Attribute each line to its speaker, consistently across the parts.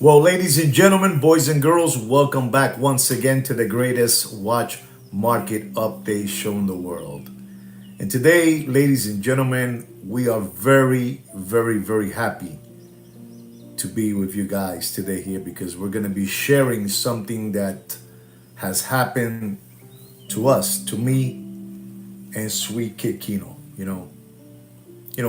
Speaker 1: Well, ladies and gentlemen, boys and girls, welcome back once again to the greatest watch market update show in the world. And today, ladies and gentlemen, we are very, very, very happy to be with you guys today here because we're going to be sharing something that has happened to us, to me, and sweet kid Kino.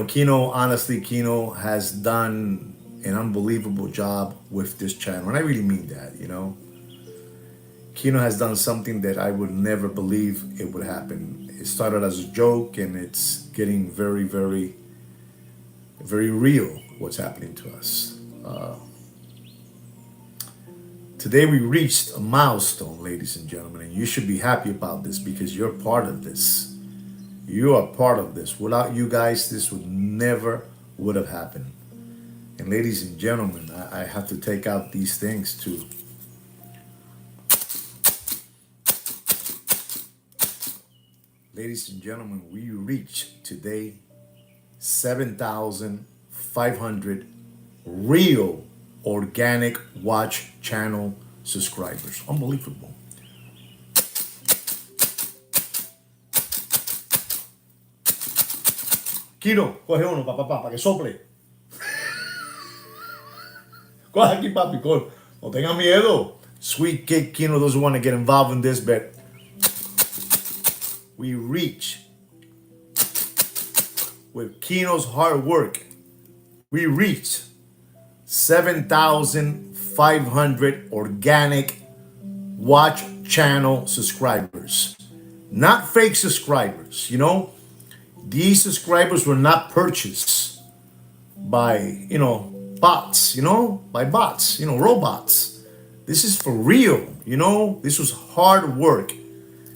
Speaker 1: Kino, honestly, Kino has done an unbelievable job with this channel. And I really mean that. Kino has done something that I would never believe it would happen. It started as a joke and it's getting very, very, very real what's happening to us. Today we reached a milestone, ladies and gentlemen, and you should be happy about this because you're part of this. You are part of this. Without you guys, this would have happened. And ladies and gentlemen, I have to take out these things too. Ladies and gentlemen, we reached today 7,500 real organic watch channel subscribers. Unbelievable. Kino, coge uno, papá, para que sople. Coge aquí, papi, coge. No tenga miedo. Sweet Kid Kino doesn't want to get involved in this, but we reach, with Kino's hard work, we reached 7,500 organic watch channel subscribers. Not fake subscribers. These subscribers were not purchased by, bots, by bots, robots. This is for real, This was hard work.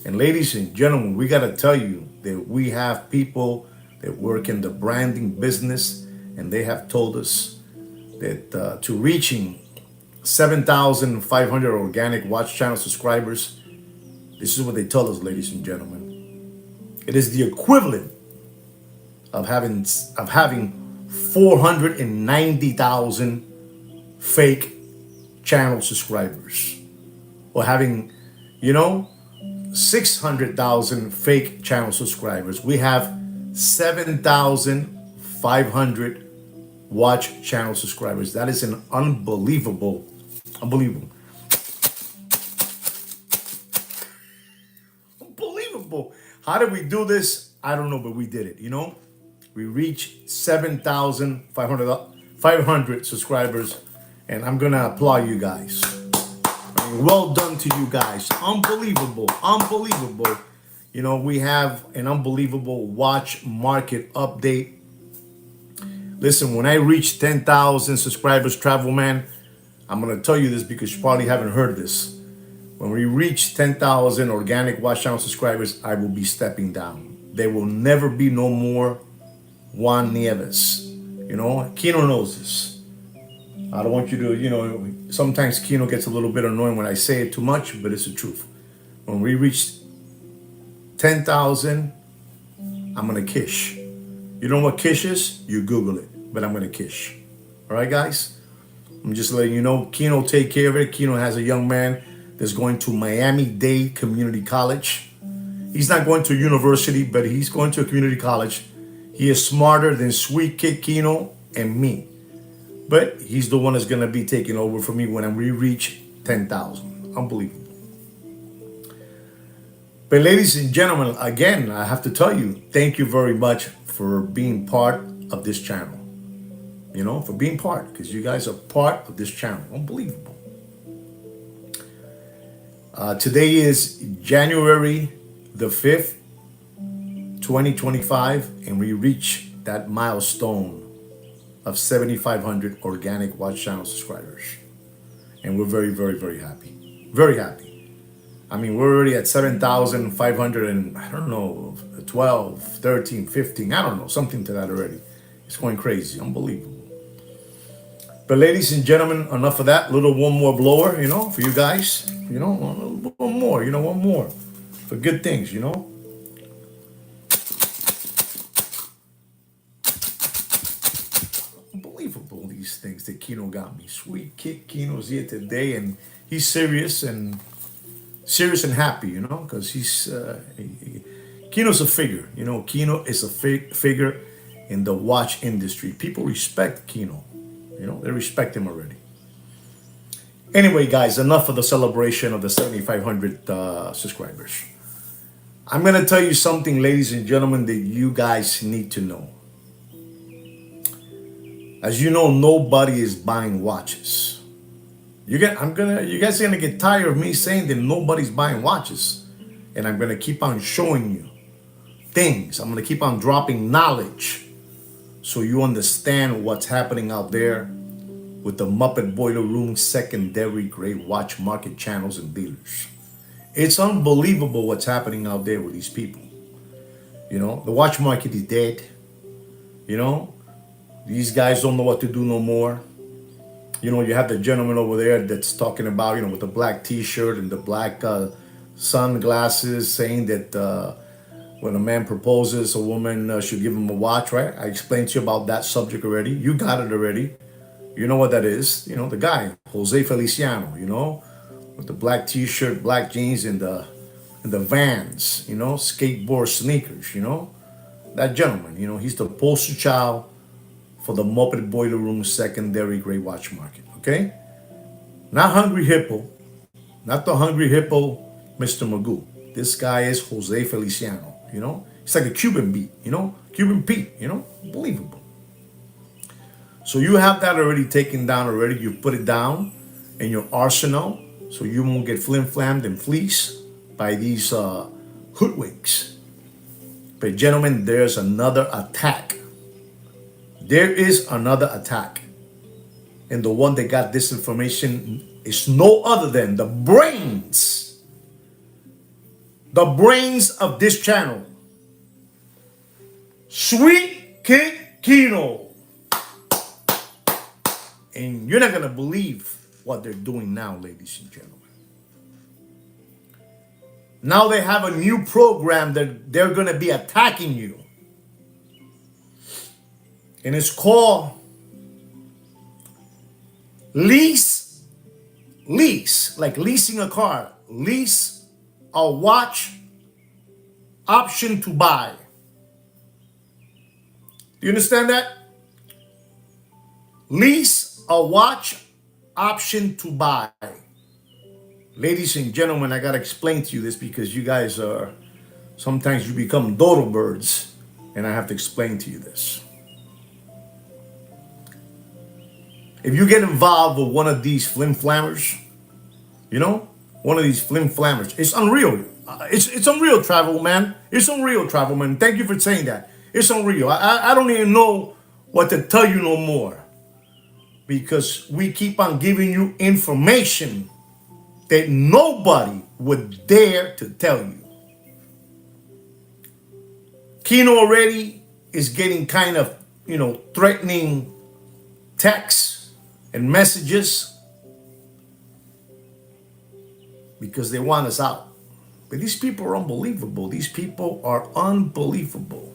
Speaker 1: And ladies and gentlemen, we got to tell you that we have people that work in the branding business, and they have told us that to reaching 7,500 organic watch channel subscribers, this is what they tell us, ladies and gentlemen. It is the equivalent of having 490,000 fake channel subscribers, or having 600,000 fake channel subscribers. We have 7,500 watch channel subscribers. That is an unbelievable. How did we do this? I don't know, but we did it. We reached 7,500 subscribers, and I'm gonna applaud you guys. Well done to you guys. Unbelievable. We have an unbelievable watch market update. Listen, when I reach 10,000 subscribers, Travel Man, I'm going to tell you this because you probably haven't heard this. When we reach 10,000 organic watch channel subscribers, I will be stepping down. There will never be no more Juan Nieves. Kino knows this. I don't want you to, sometimes Kino gets a little bit annoying when I say it too much, but it's the truth. When we reach 10,000, I'm going to kish. You know what kish is? You Google it, but I'm going to kish. All right, guys? I'm just letting you know, Kino take care of it. Kino has a young man that's going to Miami-Dade Community College. He's not going to university, but he's going to a community college. He is smarter than Sweet Kid Kino and me. But he's the one that's going to be taking over for me when we reach 10,000. Unbelievable. But ladies and gentlemen, again, I have to tell you, thank you very much for being part of this channel. For being part, because you guys are part of this channel. Unbelievable. Today is January the 5th, 2025, and we reach that milestone of 7,500 organic watch channel subscribers. And we're very, very, very happy. Very happy. I mean, we're already at 7,500 and I don't know, 12, 13, 15, I don't know, something to that already. It's going crazy, unbelievable. But ladies and gentlemen, enough of that. Little one more blower, for you guys. One more, one more. For good things, Unbelievable, these things that Kino got me. Sweet kick Kino's here today, and he's serious and happy, because Kino's a figure. Kino is a figure in the watch industry. People respect Kino. They respect him already. Anyway, guys, enough of the celebration of the 7,500 subscribers. I'm going to tell you something, ladies and gentlemen, that you guys need to know. As you know, nobody is buying watches. You guys are gonna get tired of me saying that nobody's buying watches. And I'm gonna keep on showing you things. I'm gonna keep on dropping knowledge so you understand what's happening out there with the Muppet Boiler Room secondary grade watch market channels and dealers. It's unbelievable what's happening out there with these people. The watch market is dead. These guys don't know what to do no more. You have the gentleman over there that's talking about, with the black t-shirt and the black sunglasses, saying that when a man proposes, a woman should give him a watch, right? I explained to you about that subject already. You got it already. You know what that is. The guy, Jose Feliciano, with the black t-shirt, black jeans, and the Vans, skateboard sneakers, That gentleman, he's the poster child for the Muppet Boiler Room secondary grade watch market, okay? Not Hungry Hippo, not the Hungry Hippo, Mr. Magoo. This guy is Jose Feliciano, It's like a Cuban beat, Cuban Pete, Unbelievable. So you have that already taken down already. You put it down in your arsenal so you won't get flim-flammed and fleeced by these hoodwinks. But gentlemen, there's another attack. There is another attack. And the one that got this information is no other than the brains. The brains of this channel. Sweet Kid Kino. And you're not going to believe what they're doing now, ladies and gentlemen. Now they have a new program that they're going to be attacking you. And it's called lease, like leasing a car, lease a watch, option to buy. Do you understand that? Lease a watch, option to buy. Ladies and gentlemen, I got to explain to you this because you guys sometimes you become dodo birds, and I have to explain to you this. If you get involved with one of these flim-flammers, one of these flim-flammers, it's unreal. It's unreal, Travel Man. It's unreal, Travel Man. Thank you for saying that. It's unreal. I don't even know what to tell you no more because we keep on giving you information that nobody would dare to tell you. Kino already is getting kind of, threatening texts and messages because they want us out. But these people are unbelievable. These people are unbelievable.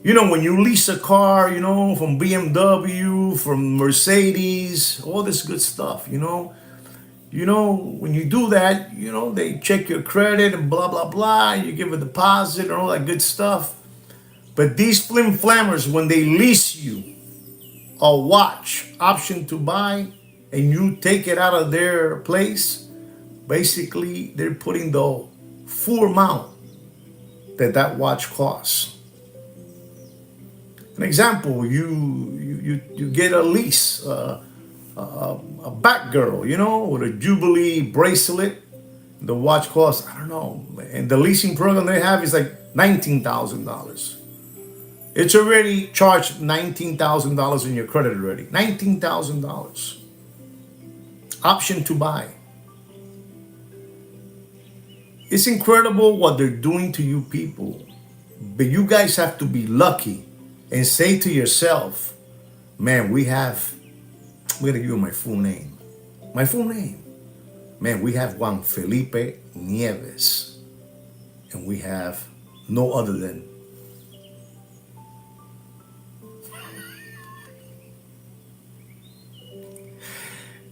Speaker 1: When you lease a car, from BMW, from Mercedes, all this good stuff, when you do that, they check your credit and blah, blah, blah. You give a deposit and all that good stuff. But these flim-flammers, when they lease you a watch, option to buy, and you take it out of their place, basically they're putting the full amount that watch costs. An example, you get a lease, a Batgirl, with a Jubilee bracelet. The watch costs, I don't know, and the leasing program they have is like $19,000. It's already charged $19,000 in your credit already. $19,000. Option to buy. It's incredible what they're doing to you people. But you guys have to be lucky and say to yourself, man, I'm going to give you my full name. My full name. Man, we have Juan Felipe Nieves. And we have no other than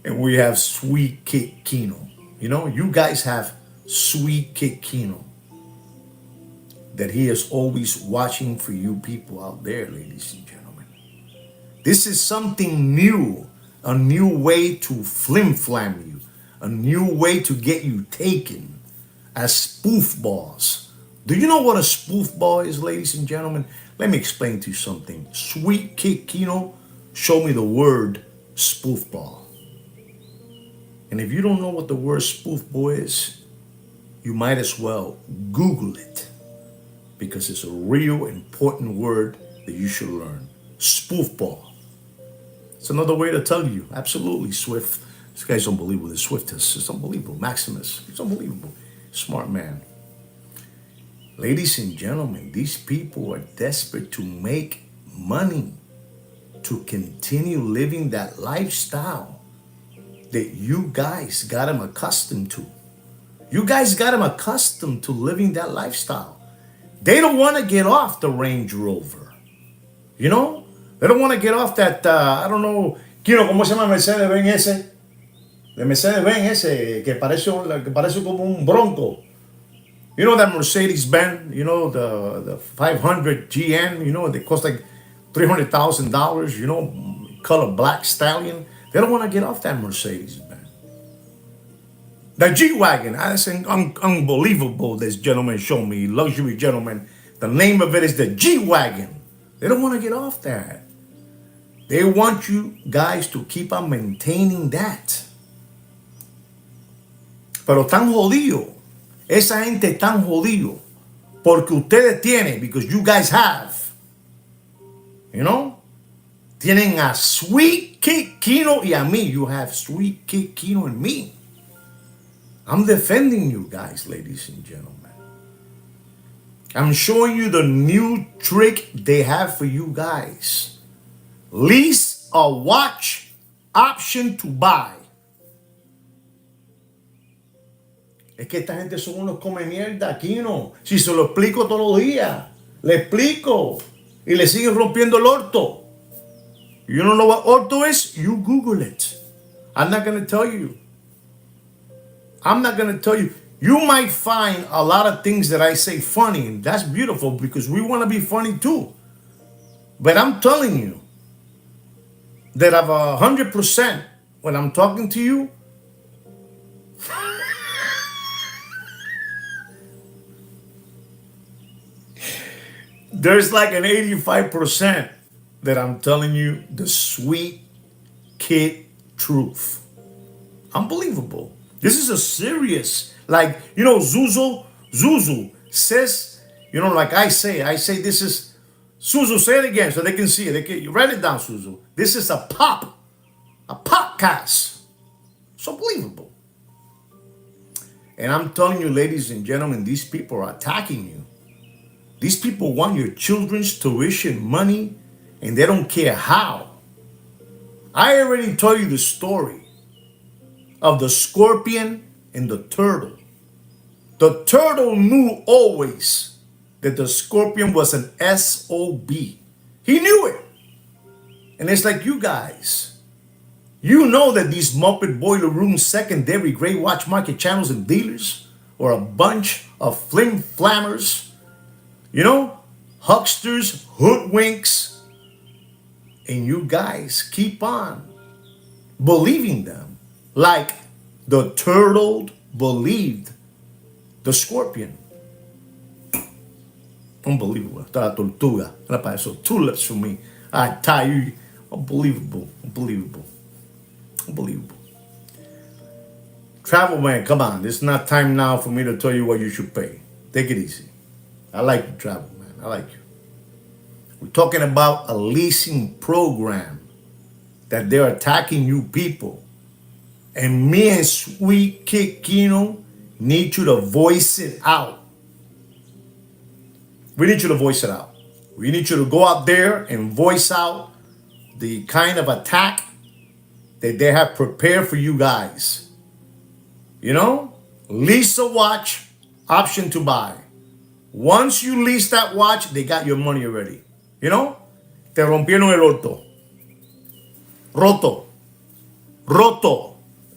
Speaker 1: And we have Sweet Kid Kino. You know, you guys have Sweet Kid Kino. That he is always watching for you people out there, ladies and gentlemen. This is something new, a new way to flim-flam you, a new way to get you taken as spoof balls. Do you know what a spoof ball is, ladies and gentlemen? Let me explain to you something. Sweet Kid Kino showed me the word spoof ball. And if you don't know what the word spoof ball is, you might as well Google it, because it's a real important word that you should learn. Spoof ball. It's another way to tell you. Absolutely, Swift. This guy's unbelievable. The Swiftest. It's unbelievable. Maximus. It's unbelievable. Smart man. Ladies and gentlemen, these people are desperate to make money, to continue living that lifestyle that you guys got them accustomed to. You guys got them accustomed to living that lifestyle. They don't want to get off the Range Rover. You know? They don't want to get off that, I don't know, ¿cómo se llama Mercedes-Benz ese? The Mercedes-Benz ese, que parece como un Bronco. You know that Mercedes-Benz, you know, the 500 GN, you know, they cost like $300,000, you know, color black stallion. They don't want to get off that Mercedes-Benz. The G-Wagon, that's unbelievable, this gentleman showed me, luxury gentleman. The name of it is the G-Wagon. They don't want to get off that. They want you guys to keep on maintaining that. Pero tan jodido. Esa gente tan jodido. Porque ustedes tienen, because you guys have. You know? Tienen a Sweet Kid Kino y a mí. You have Sweet Kid Kino and me. I'm defending you guys, ladies and gentlemen. I'm showing you the new trick they have for you guys. Lease a watch, option to buy. Es que esta gente son unos come mierda aquí, ¿no? Si se lo explico todos los días, le explico y le siguen rompiendo el orto. You don't know what orto is? You Google it. I'm not going to tell you. I'm not going to tell you. You might find a lot of things that I say funny, and that's beautiful because we want to be funny too. But I'm telling you that of 100% when I'm talking to you, there's like an 85% that I'm telling you the Sweet Kid truth. Unbelievable. This is a serious, like, you know, Zuzu says, you know, like I say this is, Suzu, say it again so they can see it. You write it down, Suzu. This is a podcast. It's unbelievable. And I'm telling you, ladies and gentlemen, these people are attacking you. These people want your children's tuition money, and they don't care how. I already told you the story of the scorpion and the turtle. The turtle knew always that the scorpion was an SOB. He knew it. And it's like you guys. You know that these Muppet Boiler Room secondary gray watch market channels and dealers are a bunch of flim-flammers, you know, hucksters, hoodwinks, and you guys keep on believing them like the turtle believed the scorpion. Unbelievable. The tortuga. So tulips for me. I tie you. Unbelievable. Travel man, come on. It's not time now for me to tell you what you should pay. Take it easy. I like you, travel man. I like you. We're talking about a leasing program that they're attacking you people. And me and Sweet Kid Kino need you to voice it out. We need you to voice it out. We need you to go out there and voice out the kind of attack that they have prepared for you guys. You know? Lease a watch, option to buy. Once you lease that watch, they got your money already. You know? Te rompieron el orto. Roto.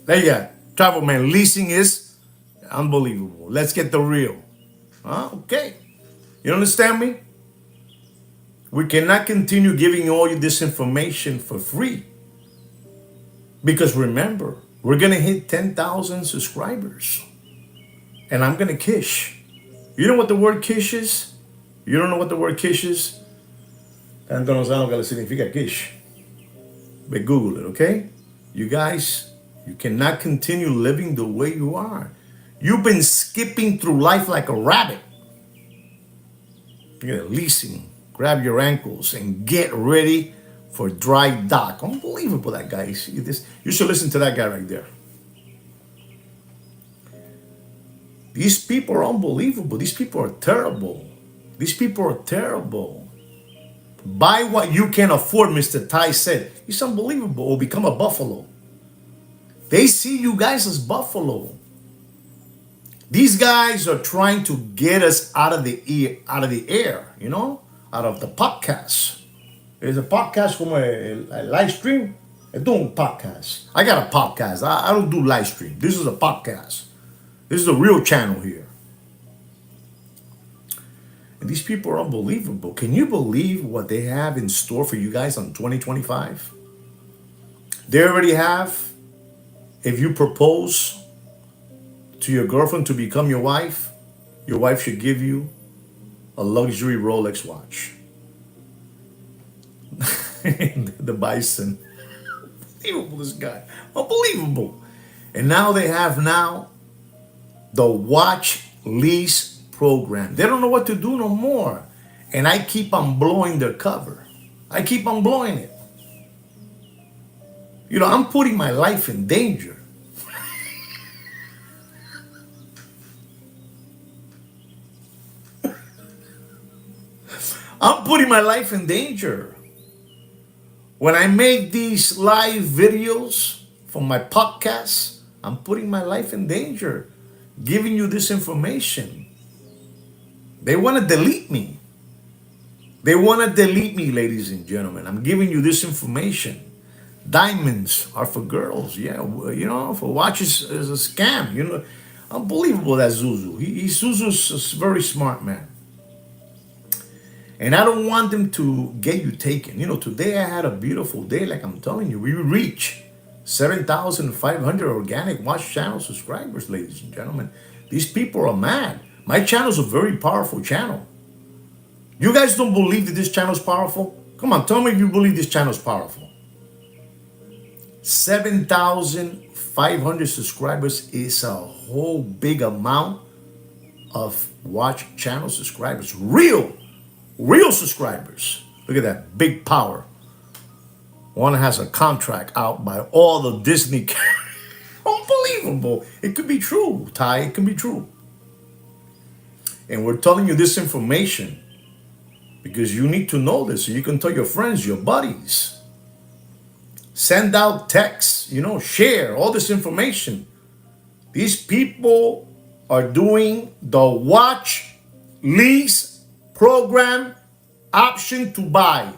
Speaker 1: There you go. Travel man, leasing is unbelievable. Let's get the real. Okay. You understand me? We cannot continue giving all you this information for free. Because remember, we're going to hit 10,000 subscribers. And I'm going to kish. You know what the word kish is? You don't know what the word kish is? Tanto no saben lo que significa kish. But Google it, okay? You guys, you cannot continue living the way you are. You've been skipping through life like a rabbit. You're leasing. Grab your ankles and get ready for dry dock. Unbelievable, that guy. You see this? You should listen to that guy right there. These people are unbelievable. These people are terrible. These people are terrible. Buy what you can afford, Mr. Ty said. It's unbelievable. Or become a buffalo. They see you guys as buffalo. These guys are trying to get us out of the air, you know, out of the podcast. Is a podcast como a live stream? I do podcast. I got a podcast. I don't do live stream. This is a podcast. This is a real channel here. And these people are unbelievable. Can you believe what they have in store for you guys on 2025? They already have, if you propose to your girlfriend to become your wife should give you a luxury Rolex watch. The bison. Unbelievable, this guy. Unbelievable. And now they have the watch lease program. They don't know what to do no more. And I keep on blowing their cover. I keep on blowing it. You know, I'm putting my life in danger. I'm putting my life in danger. When I make these live videos for my podcast, I'm putting my life in danger, giving you this information. They want to delete me. They want to delete me, ladies and gentlemen. I'm giving you this information. Diamonds are for girls. Yeah, you know, for watches is a scam. You know, unbelievable, that Zuzu. Zuzu's a very smart man. And I don't want them to get you taken. You know, today I had a beautiful day, like I'm telling you. We reach 7,500 organic watch channel subscribers, ladies and gentlemen. These people are mad. My channel is a very powerful channel. You guys don't believe that this channel is powerful? Come on, tell me if you believe this channel is powerful. 7,500 subscribers is a whole big amount of watch channel subscribers. Real subscribers. Look at that big power. One has a contract out by all the Disney. Unbelievable. It could be true, Ty. It can be true. And we're telling you this information because you need to know this so you can tell your friends, your buddies. Send out texts, you know, share all this information. These people are doing the watch lease program option to buy.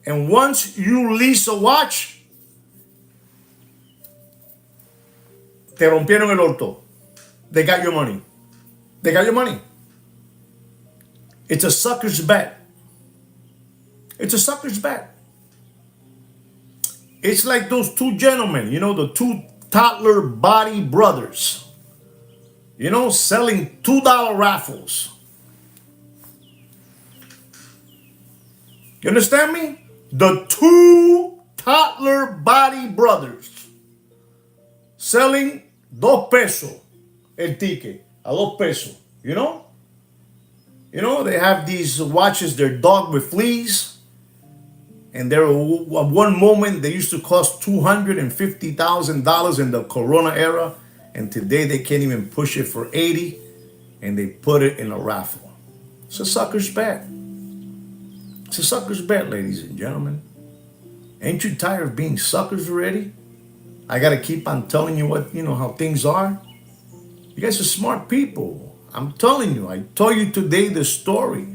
Speaker 1: And once you lease a watch, te rompieron el orto. They got your money. They got your money. It's a sucker's bet. It's a sucker's bet. It's like those two gentlemen, you know, the two toddler body brothers, you know, selling $2 raffles. You understand me? The two toddler body brothers selling $2 el ticket, a $2, you know? You know, they have these watches, they're dogged with fleas. And there, at one moment, they used to cost $250,000 in the Corona era. And today they can't even push it for 80. And they put it in a raffle. It's a sucker's bet. It's a sucker's bet, ladies and gentlemen. Ain't you tired of being suckers already? I got to keep on telling you what, you know, how things are. You guys are smart people. I'm telling you, I told you today the story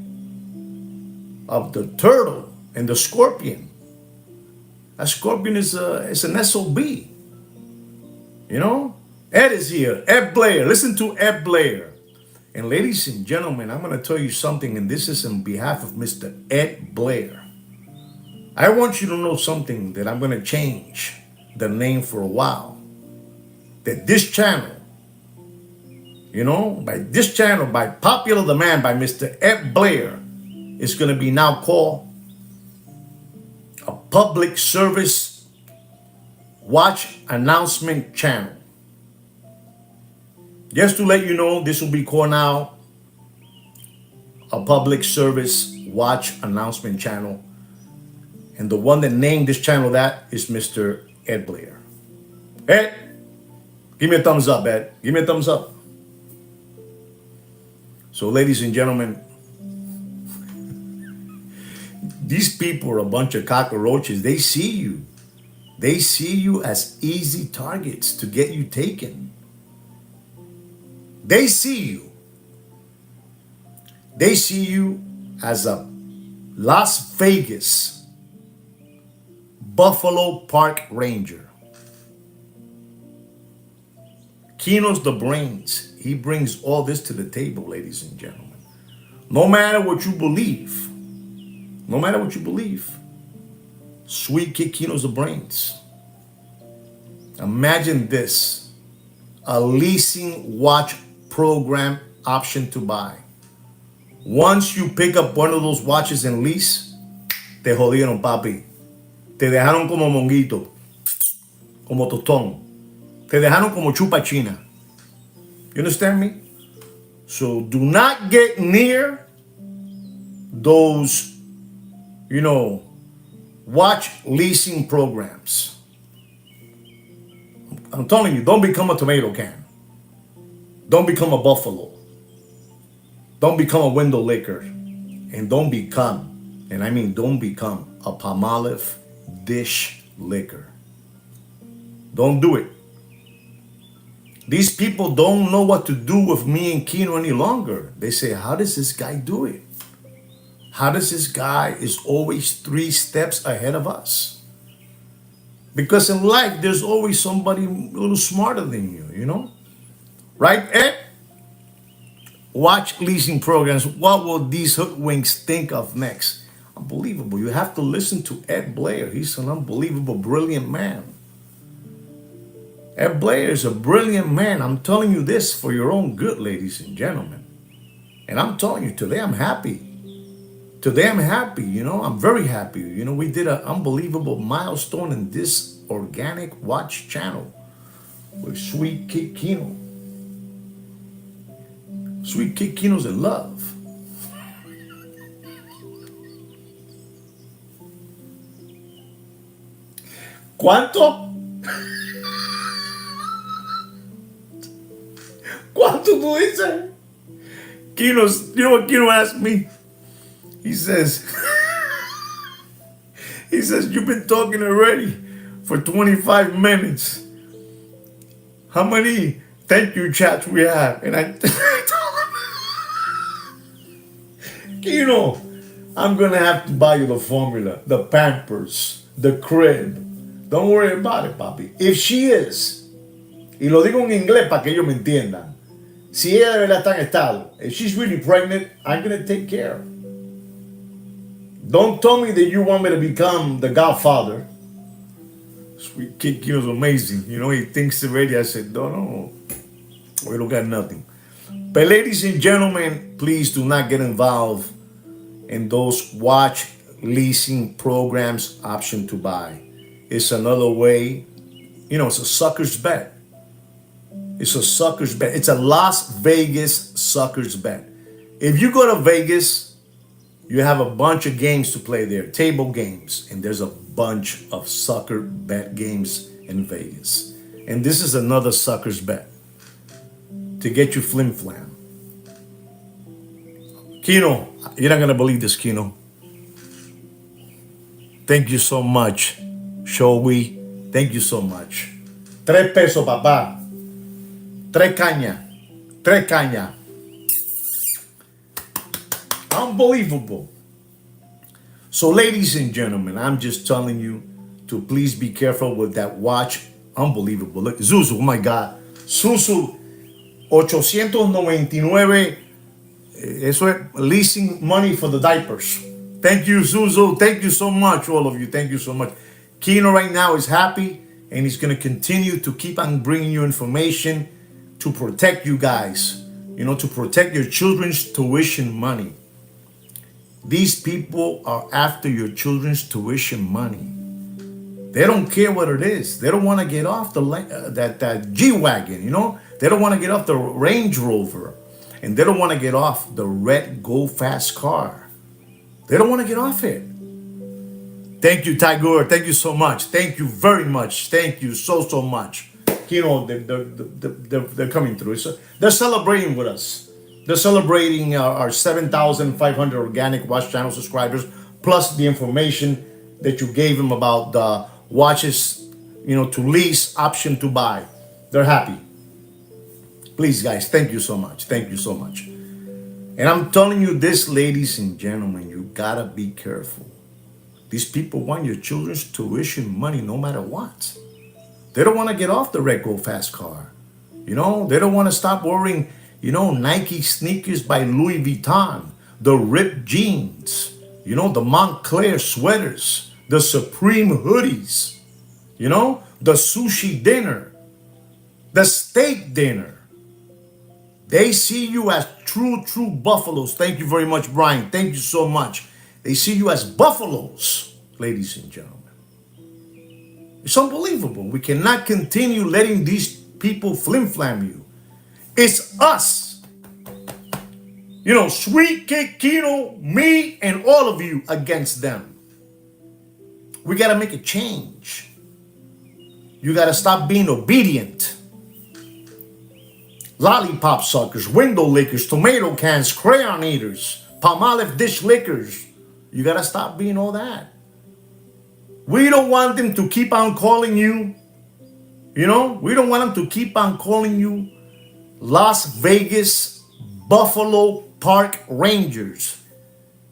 Speaker 1: of the turtle and the scorpion. A scorpion is an SOB. You You know, Ed is here. Ed Blair. Listen to Ed Blair. And ladies and gentlemen, I'm going to tell you something, and this is on behalf of Mr. Ed Blair. I want you to know something that I'm going to change the name for a while. That this channel, by popular demand by Mr. Ed Blair, is going to be now called a public service watch announcement channel. Just to let you know, this will be called now a public service watch announcement channel. And the one that named this channel that is Mr. Ed Blair. Ed, give me a thumbs up, Ed. Give me a thumbs up. So, ladies and gentlemen, these people are a bunch of cockroaches. They see you. They see you as easy targets to get you taken. They see you. They see you as a Las Vegas Buffalo Park Ranger. Kino's the brains. He brings all this to the table, ladies and gentlemen. No matter what you believe, Sweet Kid Kino's the brains. Imagine this, a leasing watch program option to buy. Once you pick up one of those watches and lease, te jodieron, papi. Te dejaron como monguito, como tostón. Te dejaron como chupa china. You understand me? So do not get near those, watch leasing programs. I'm telling you, don't become a tomato can. Don't become a buffalo. Don't become a window licker. And don't become a Palmolive dish licker. Don't do it. These people don't know what to do with me and Kino any longer. They say, how does this guy do it? How does this guy is always 3 steps ahead of us? Because in life, there's always somebody a little smarter than you, Right, Ed? Watch leasing programs. What will these hoodwinks think of next? Unbelievable. You have to listen to Ed Blair. He's an unbelievable, brilliant man. Ed Blair is a brilliant man. I'm telling you this for your own good, ladies and gentlemen. And I'm telling you, today I'm happy. I'm very happy. We did an unbelievable milestone in this organic watch channel with Sweet Kid Kino. Sweet Kid Kino's in love. ¿Cuánto? ¿Cuánto tú dices? You know what Kino asked me? He says, you've been talking already for 25 minutes. How many thank you chats we have? And I told him, Kino, I'm going to have to buy you the formula, the Pampers, the crib. Don't worry about it, papi. If she is, y lo digo en inglés para que ellos me entiendan, si ella de verdad está en estado, if she's really pregnant, I'm going to take care of her. Don't tell me that you want me to become the godfather. Sweet Kid Kino's amazing. He thinks already. I said, no, we don't got nothing. But ladies and gentlemen, please do not get involved in those watch leasing programs option to buy. It's another way. It's a sucker's bet. It's a sucker's bet. It's a Las Vegas sucker's bet. If you go to Vegas, you have a bunch of games to play there, table games, and there's a bunch of sucker bet games in Vegas. And this is another sucker's bet to get you flim flam. Kino, you're not gonna believe this, Kino. Thank you so much, Showy. Thank you so much. 3 pesos, papá. 3 caña. Unbelievable. So, ladies and gentlemen, I'm just telling you to please be careful with that watch Unbelievable. Look, Zuzu, oh my God. Zuzu, 899. Eso es leasing money for the diapers. Thank you, Zuzu. Thank you so much, all of you. Thank you so much. Kino right now is happy, and he's going to continue to keep on bringing you information to protect you guys, to protect your children's tuition money. These people are after your children's tuition money. They don't care what it is. They don't want to get off that G-Wagon, They don't want to get off the Range Rover. And they don't want to get off the red Go Fast car. They don't want to get off it. Thank you, Tiger. Thank you so much. Thank you very much. Thank you so much. They're coming through. So they're celebrating with us. They're celebrating our 7,500 organic Watch Channel subscribers, plus the information that you gave them about the watches, to lease, option to buy. They're happy. Please, guys, thank you so much. Thank you so much. And I'm telling you this, ladies and gentlemen, you gotta be careful. These people want your children's tuition money no matter what. They don't want to get off the red Go Fast car. They don't want to stop wearing, Nike sneakers by Louis Vuitton, the ripped jeans, the Montclair sweaters, the Supreme hoodies, the sushi dinner, the steak dinner. They see you as true buffaloes. Thank you very much, Brian. Thank you so much. They see you as buffaloes, ladies and gentlemen. It's unbelievable. We cannot continue letting these people flim-flam you. It's us. Sweet Kid Kino, me, and all of you against them. We got to make a change. You got to stop being obedient. Lollipop suckers, window lickers, tomato cans, crayon eaters, Palmolive dish lickers. You got to stop being all that. We don't want them to keep on calling you, we don't want them to keep on calling you Las Vegas Buffalo Park Rangers.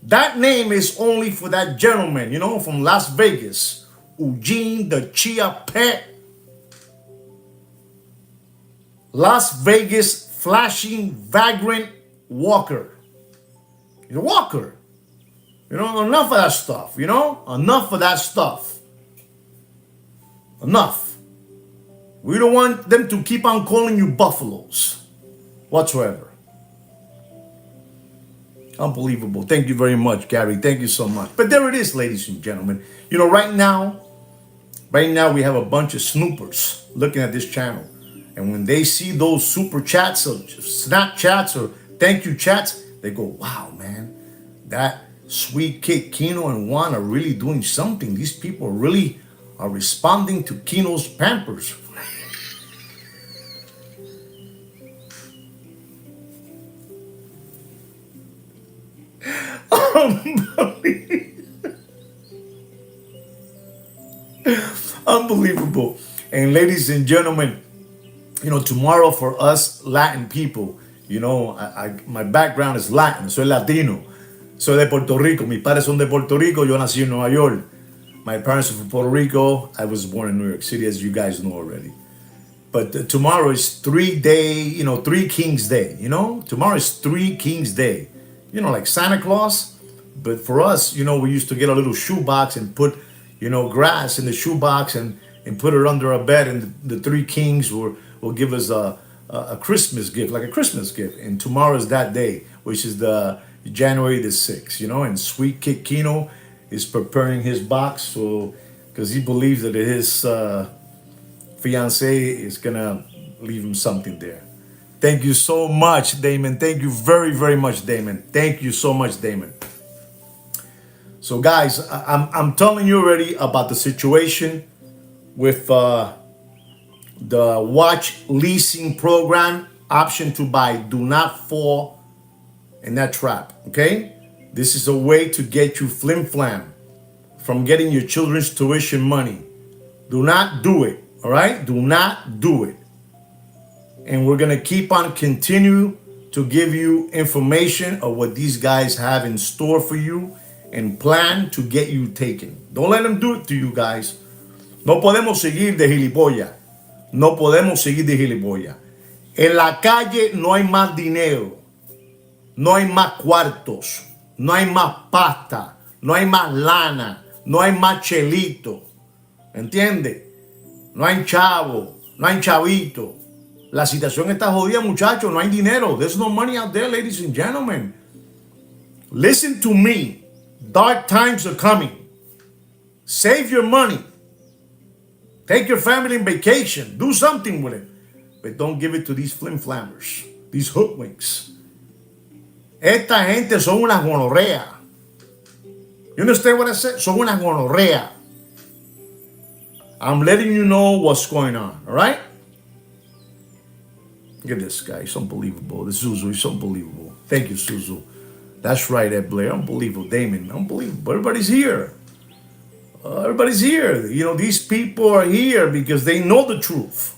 Speaker 1: That name is only for that gentleman, from Las Vegas, Eugene the Chia Pet. Las Vegas flashing vagrant Walker. Walker. Enough of that stuff, Enough of that stuff. Enough. We don't want them to keep on calling you buffaloes whatsoever. Unbelievable. Thank you very much, Gary. Thank you so much. But there it is, ladies and gentlemen. Right now we have a bunch of snoopers looking at this channel. And when they see those super chats or snap chats or thank you chats, they go, wow, man, that Sweet Kid Kino and Juan are really doing something. These people really are responding to Kino's Pampers. Unbelievable. And ladies and gentlemen, tomorrow for us Latin people, my background is Latin, soy Latino, soy de Puerto Rico, mis padres son de Puerto Rico, yo nací en Nueva York. My parents are from Puerto Rico, I was born in New York City, as you guys know already. But tomorrow is 3 Kings Day, tomorrow is 3 Kings Day, like Santa Claus. But for us, we used to get a little shoebox and put, grass in the shoebox and put it under a bed, and the 3 kings will give us a Christmas gift, like a Christmas gift. And tomorrow is that day, which is the January the 6th, and Sweet Kid Kino is preparing his box, so because he believes that his fiance is gonna leave him something there. Thank you so much, Damon. Thank you very, very much, Damon. Thank you so much, Damon. So guys, I'm telling you already about the situation with the watch leasing program, option to buy. Do not fall in that trap, okay? This is a way to get you flim-flam from getting your children's tuition money. Do not do it, all right? Do not do it. And we're gonna keep on continue to give you information of what these guys have in store for you and plan to get you taken. Don't let them do it to you guys. No podemos seguir de gilipollas. No podemos seguir de gilipollas. En la calle no hay más dinero, no hay más cuartos, no hay más pasta, no hay más lana, no hay más chelito. ¿Entiende? No hay chavo, no hay chavito. La situación está jodida, muchachos. No hay dinero. There's no money out there, ladies and gentlemen. Listen to me. Dark times are coming. Save your money. Take your family on vacation. Do something with it. But don't give it to these flim-flammers, these hoodwinks. Esta gente son unas gonorrea. You understand what I said? Son unas gonorrea. I'm letting you know what's going on, all right? Look at this guy. He's unbelievable. This Suzu, he's unbelievable. Thank you, Suzu. That's right, Ed Blair. Unbelievable. Damon, unbelievable. Everybody's here. Everybody's here. You know, these people are here because they know the truth.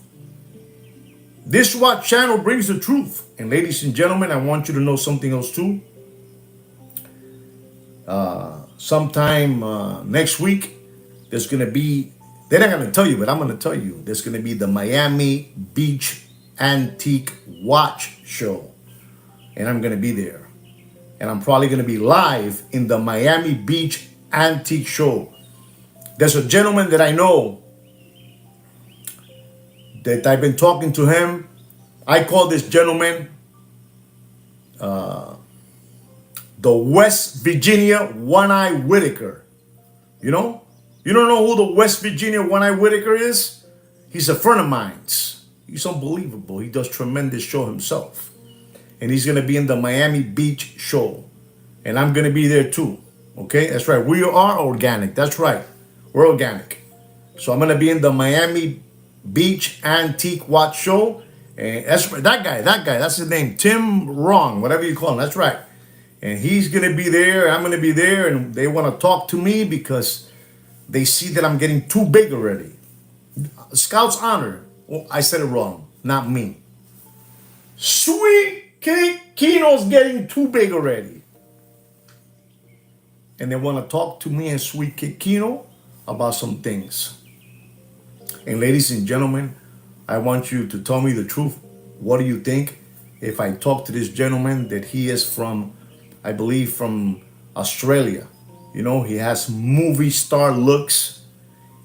Speaker 1: This Watch channel brings the truth. And ladies and gentlemen, I want you to know something else too. Sometime next week, there's going to be, they're not going to tell you, but I'm going to tell you, there's going to be the Miami Beach Antique Watch Show. And I'm going to be there. And I'm probably going to be live in the Miami Beach Antique Show. There's a gentleman that I know that I've been talking to him. I call this gentleman the West Virginia One-Eye Whitaker. You know? You don't know who the West Virginia One-Eye Whitaker is? He's a friend of mine. He's unbelievable. He does tremendous show himself. And he's going to be in the Miami Beach show. And I'm going to be there too. Okay? That's right. We are organic. That's right. We're organic. So I'm going to be in the Miami Beach Antique Watch Show. And that's that guy, that's his name. Tim Wrong, whatever you call him. That's right. And he's going to be there. I'm going to be there. And they want to talk to me because they see that I'm getting too big already. Scout's honor. Oh, I said it wrong. Not me. Sweet Cake Kino's getting too big already. And they want to talk to me and Sweet Cake Kino about some things. And ladies and gentlemen, I want you to tell me the truth. What do you think if I talk to this gentleman that he is from, I believe, from Australia? You know, he has movie star looks.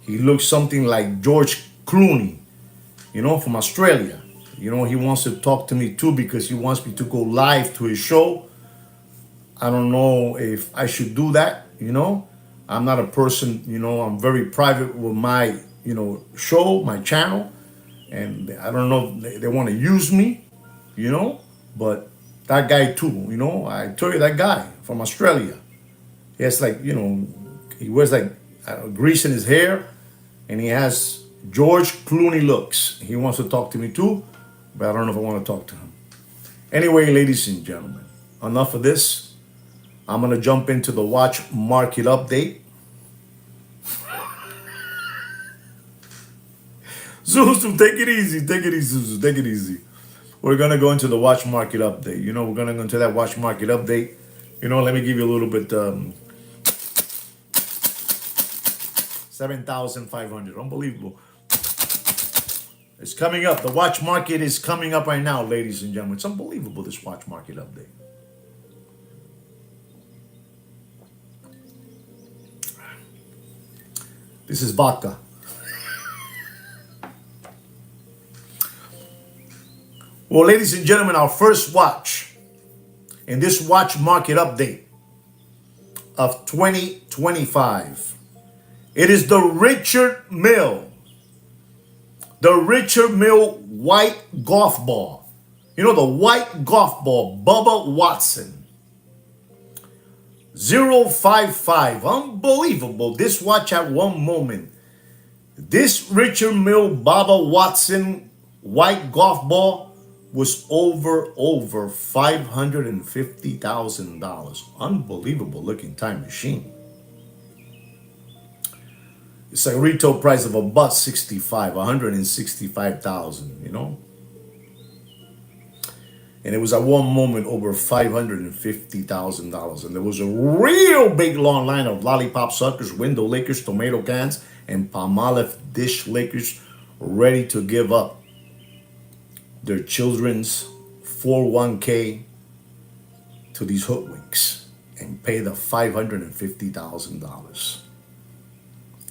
Speaker 1: He looks something like George Clooney, you know, from Australia. You know, he wants to talk to me too because he wants me to go live to his show. I don't know if I should do that, you know. I'm not a person, you know, I'm very private with my, you know, show, my channel. And I don't know if they want to use me, you know. But that guy too, you know, I told you that guy from Australia. He has like, you know, he wears like grease in his hair. And he has George Clooney looks. He wants to talk to me too. But I don't know if I want to talk to him. Anyway, ladies and gentlemen, enough of this. I'm going to jump into the watch market update. Zuzu, take it easy. Take it easy, Zuzu. Take it easy. We're going to go into the watch market update. You know, we're going to go into that watch market update. You know, let me give you a little bit. 7,500. Unbelievable. It's coming up. The watch market is coming up right now, ladies and gentlemen. It's unbelievable, this watch market update. This is vodka. Well, ladies and gentlemen, our first watch in this watch market update of 2025. It is the Richard Mille. The Richard Mille white golf ball. You know, the white golf ball, Bubba Watson. 055. Unbelievable. This watch at one moment. This Richard Mille Bubba Watson white golf ball was over $550,000. Unbelievable looking time machine. It's a retail price of about 165,000, you know. And it was at one moment over $550,000. And there was a real big long line of lollipop suckers, window lickers, tomato cans, and Palmolive dish lickers ready to give up their children's 401k to these hoodwinks and pay the $550,000.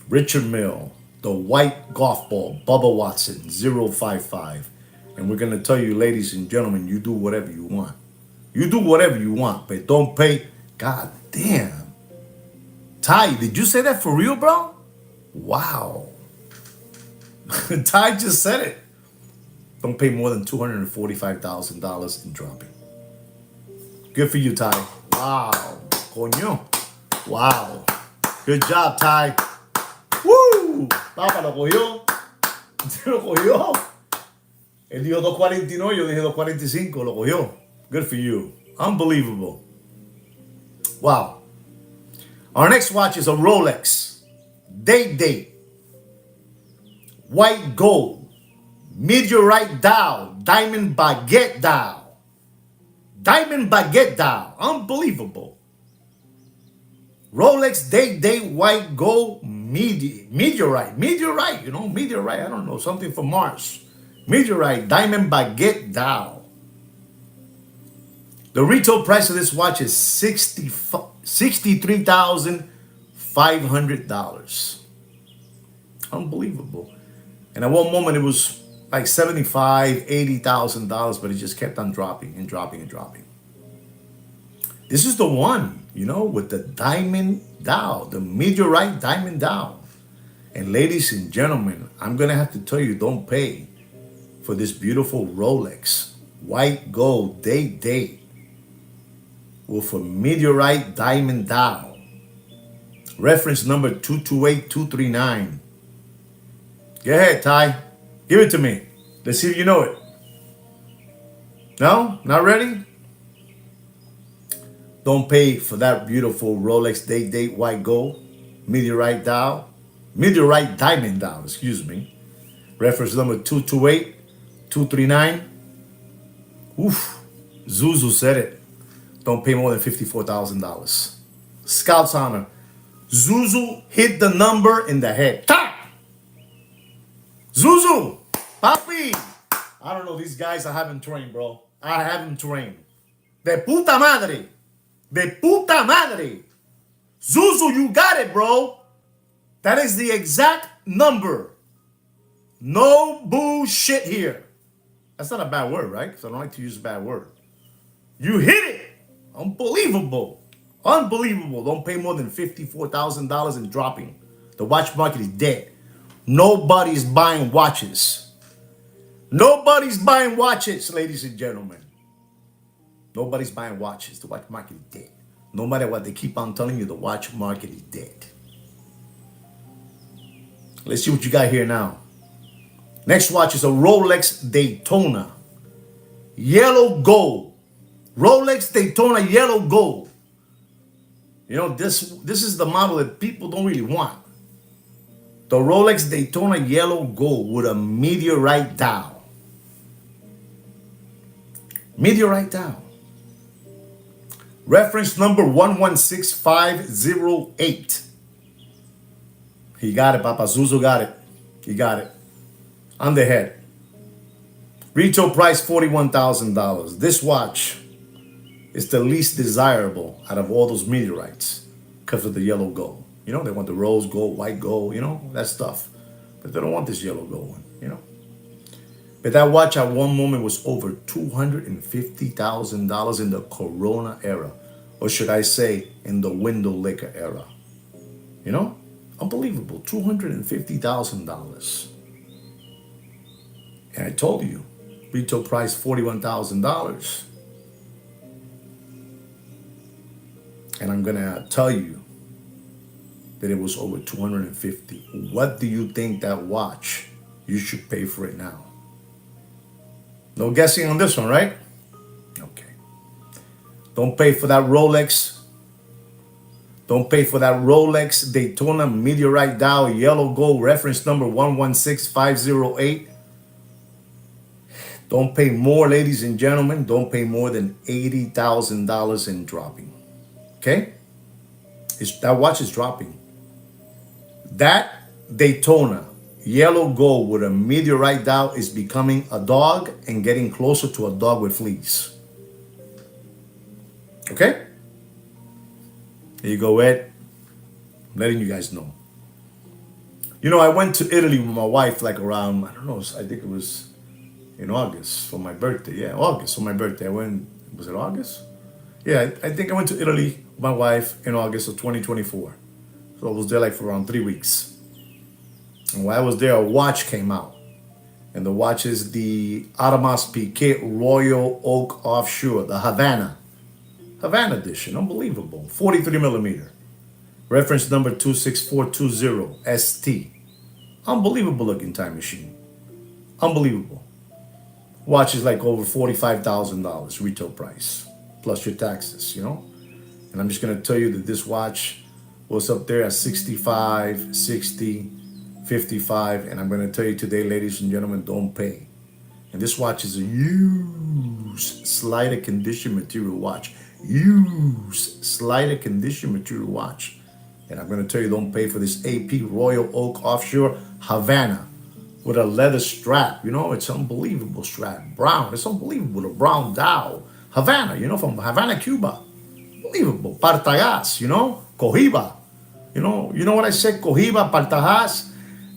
Speaker 1: Richard Mill, the white golf ball, Bubba Watson, 055. And we're going to tell you, ladies and gentlemen, you do whatever you want. You do whatever you want, but don't pay. God damn. Ty, did you say that for real, bro? Wow. Ty just said it. Don't pay more than $245,000 in dropping. Good for you, Ty. Wow. Coño. Wow. Good job, Ty. Woo! Papa lo cogió. Lo cogió. Él dijo 249, yo dije 245, lo cogió. Good for you. Unbelievable. Wow. Our next watch is a Rolex. Date. White gold. Meteorite dial. Diamond baguette dial. Diamond baguette dial. Unbelievable. Rolex date, white gold, meteorite, you know, meteorite, I don't know, something from Mars. Meteorite, diamond baguette dial. The retail price of this watch is $63,500. Unbelievable. And at one moment it was like $75,000, $80,000, but it just kept on dropping and dropping and dropping. This is the one, you know, with the diamond dial, the meteorite diamond dial. And ladies and gentlemen, I'm going to have to tell you, don't pay for this beautiful Rolex white gold date with a meteorite diamond dial. Reference number 228239. Go ahead, Ty. Give it to me. Let's see if you know it. No? Not ready? Don't pay for that beautiful Rolex date white gold meteorite dial. Meteorite diamond dial, excuse me. Reference number 228239. Oof. Zuzu said it. Don't pay more than $54,000. Scout's honor. Zuzu hit the number in the head. Ta! Zuzu! Papi! I don't know, these guys I haven't trained, bro. I haven't trained. De puta madre. De puta madre. Zuzu, you got it, bro. That is the exact number. No bullshit here. That's not a bad word, right? Because I don't like to use a bad word. You hit it. Unbelievable. Unbelievable. Don't pay more than $54,000 in dropping. The watch market is dead. Nobody's buying watches. Nobody's buying watches, ladies and gentlemen. Nobody's buying watches. The watch market is dead. No matter what they keep on telling you, the watch market is dead. Let's see what you got here now. Next watch is a Rolex Daytona. Yellow gold. Rolex Daytona yellow gold. You know, this is the model that people don't really want. The Rolex Daytona yellow gold with a meteorite dial. Meteorite dial. Reference number 116508. He got it, Papa. Zuzu got it. He got it. On the head. Retail price $41,000. This watch is the least desirable out of all those meteorites because of the yellow gold. You know, they want the rose gold, white gold, you know, that stuff. But they don't want this yellow gold one, you know. But that watch at one moment was over $250,000 in the Corona era. Or should I say, in the window liquor era. You know? Unbelievable. $250,000. And I told you, retail price $41,000. And I'm going to tell you that it was over $250,000. What do you think that watch, you should pay for it now? No guessing on this one, right? Okay. Don't pay for that Rolex. Don't pay for that Rolex Daytona meteorite dial yellow gold reference number 116508. Don't pay more, ladies and gentlemen. Don't pay more than $80,000 in dropping. Okay? That watch is dropping. That Daytona Yellow gold with a meteorite dial is becoming a dog and getting closer to a dog with fleas. Okay? Here you go, Ed. I'm letting you guys know. You know, I went to Italy with my wife like around, I don't know, I think it was in August for my birthday. Yeah, August for my birthday. I went, was it August? Yeah, I think I went to Italy with my wife in August of 2024. So I was there like for around 3 weeks. And while I was there, a watch came out. And the watch is the Audemars Piguet Royal Oak Offshore, the Havana. Havana edition, unbelievable. 43 millimeter. Reference number 26420 ST. Unbelievable looking time machine. Unbelievable. Watch is like over $45,000 retail price, plus your taxes, you know? And I'm just gonna tell you that this watch was up there at 65, 60, 55, and I'm gonna tell you today, ladies and gentlemen, don't pay. And this watch is a used slider condition material watch. Used slider condition material watch. And I'm gonna tell you, don't pay for this AP Royal Oak Offshore Havana with a leather strap. You know, it's unbelievable strap. Brown, it's unbelievable. A brown dial. Havana, you know, from Havana, Cuba. Unbelievable. Partagas, you know, Cohiba. You know what I said? Cohiba, Partagas,